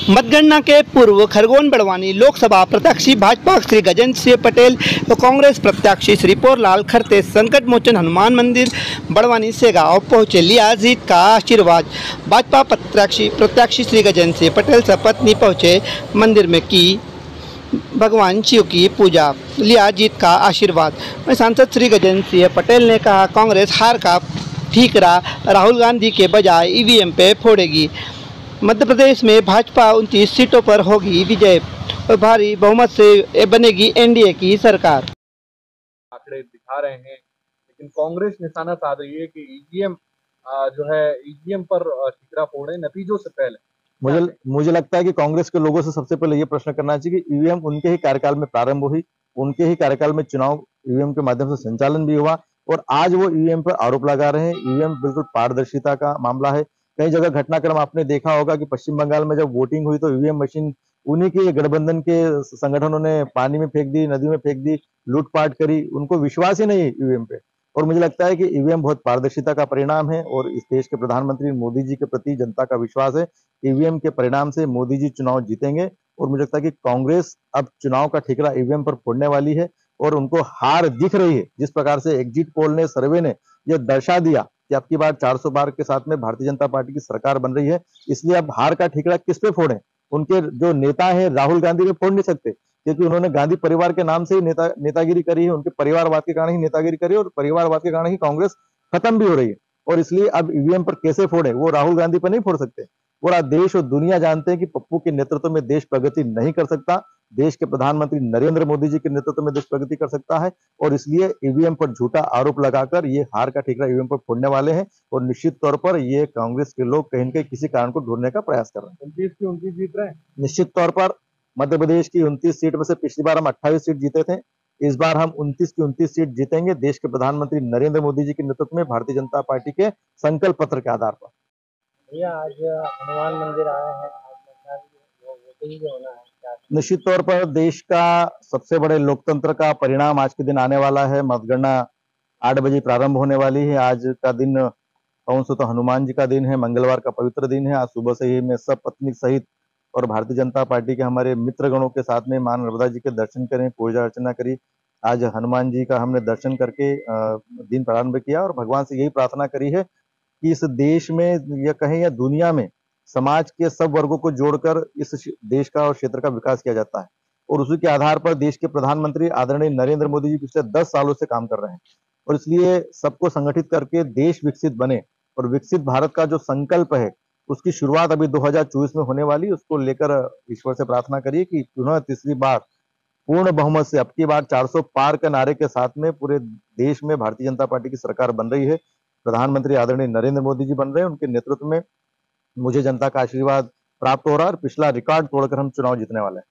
मतगणना के पूर्व खरगोन बड़वानी लोकसभा प्रत्याशी भाजपा श्री गजेंद्र सिंह पटेल व कांग्रेस प्रत्याशी श्री पोरलाल खरते संकट मोचन हनुमान मंदिर बड़वानी से गाँव पहुँचे, लिया जीत का आशीर्वाद। भाजपा प्रत्याशी श्री गजेंद्र सिंह पटेल सपत्नी पहुँचे मंदिर में की भगवान शिव की पूजा, लिया जीत का आशीर्वाद। सांसद श्री गजेंद्र सिंह पटेल ने कहा, कांग्रेस हार का ठीकरा राहुल गांधी के बजाय ईवीएम पे फोड़ेगी। मध्य प्रदेश में भाजपा 29 सीटों पर होगी विजय और भारी बहुमत से बनेगी एनडीए की सरकार। आंकड़े दिखा रहे हैं, लेकिन कांग्रेस निशाना साध रही है कि ईवीएम ईवीएम पर ठीकरा फोड़े नतीजों से पहले। मुझे लगता है कि कांग्रेस के लोगों से सबसे पहले ये प्रश्न करना चाहिए कि ईवीएम उनके ही कार्यकाल में प्रारंभ हुई, उनके ही कार्यकाल में चुनाव ईवीएम के माध्यम से संचालन भी हुआ और आज वो ईवीएम पर आरोप लगा रहे हैं। ईवीएम बिल्कुल पारदर्शिता का मामला है। कई जगह घटनाक्रम आपने देखा होगा कि पश्चिम बंगाल में जब वोटिंग हुई तो ईवीएम मशीन उन्हीं के गठबंधन के संगठनों ने पानी में फेंक दी, नदी में फेंक दी, लूटपाट करी। उनको विश्वास ही नहीं है ईवीएम पे। और मुझे लगता है कि ईवीएम बहुत पारदर्शिता का परिणाम है और इस देश के प्रधानमंत्री मोदी जी के प्रति जनता का विश्वास है। ईवीएम के परिणाम से मोदी जी चुनाव जीतेंगे और मुझे लगता है कि कांग्रेस अब चुनाव का ठीकरा ईवीएम पर फोड़ने वाली है और उनको हार दिख रही है। जिस प्रकार से एग्जिट पोल ने, सर्वे ने यह दर्शा दिया कि अब की बार 400 पार के साथ में भारतीय जनता पार्टी की सरकार बन रही है, इसलिए अब हार का ठीकरा किस पे फोड़े? उनके जो नेता है राहुल गांधी पे फोड़ नहीं सकते, क्योंकि उन्होंने गांधी परिवार के नाम से ही नेतागिरी करी है, उनके परिवारवाद के कारण ही नेतागिरी करी है और परिवारवाद के कारण ही कांग्रेस खत्म भी हो रही है। और इसलिए अब ईवीएम पर कैसे फोड़े? वो राहुल गांधी पर नहीं फोड़ सकते। पूरा देश और दुनिया जानते हैं कि पप्पू के नेतृत्व में देश प्रगति नहीं कर सकता। देश के प्रधानमंत्री नरेंद्र मोदी जी के नेतृत्व में देश प्रगति कर सकता है और इसलिए ईवीएम पर झूठा आरोप लगाकर ये हार का ठीकरा ईवीएम पर फोड़ने वाले हैं और निश्चित तौर पर ये कांग्रेस के लोग कहीं न कहीं किसी कारण को ढूंढने का प्रयास कर रहे हैं। 29 की 29 जीत रहे हैं। निश्चित तौर पर मध्य प्रदेश की 29 सीट में से पिछली बार हम 28 सीट जीते थे, इस बार हम 29 की 29 सीट जीतेंगे देश के प्रधानमंत्री नरेंद्र मोदी जी के नेतृत्व में भारतीय जनता पार्टी के संकल्प पत्र के आधार पर। भैया आज हनुमान मंदिर आए हैं, वोटिंग भी होना है। निश्चित तौर पर देश का सबसे बड़े लोकतंत्र का परिणाम आज के दिन आने वाला है। मतगणना 8 बजे प्रारंभ होने वाली है। आज का दिन कौन सा तो हनुमान जी का दिन है, मंगलवार का पवित्र दिन है। आज सुबह से ही मैं सब पत्नी सहित और भारतीय जनता पार्टी के हमारे मित्रगणों के साथ में मां नर्मदा जी के दर्शन करें, पूजा अर्चना करी। आज हनुमान जी का हमने दर्शन करके दिन प्रारंभ किया और भगवान से यही प्रार्थना करी है कि इस देश में या कहें या दुनिया में समाज के सब वर्गों को जोड़कर इस देश का और क्षेत्र का विकास किया जाता है और उसी के आधार पर देश के प्रधानमंत्री आदरणीय नरेंद्र मोदी जी पिछले 10 सालों से काम कर रहे हैं और इसलिए सबको संगठित करके देश विकसित बने और विकसित भारत का जो संकल्प है उसकी शुरुआत अभी 2024 में होने वाली, उसको लेकर ईश्वर से प्रार्थना करिए कि पुनः तीसरी बार पूर्ण बहुमत से अब की बार 400 पार के नारे के साथ में पूरे देश में भारतीय जनता पार्टी की सरकार बन रही है। प्रधानमंत्री आदरणीय नरेंद्र मोदी जी बन रहे हैं, उनके नेतृत्व में मुझे जनता का आशीर्वाद प्राप्त हो रहा है और पिछला रिकॉर्ड तोड़कर हम चुनाव जीतने वाले हैं।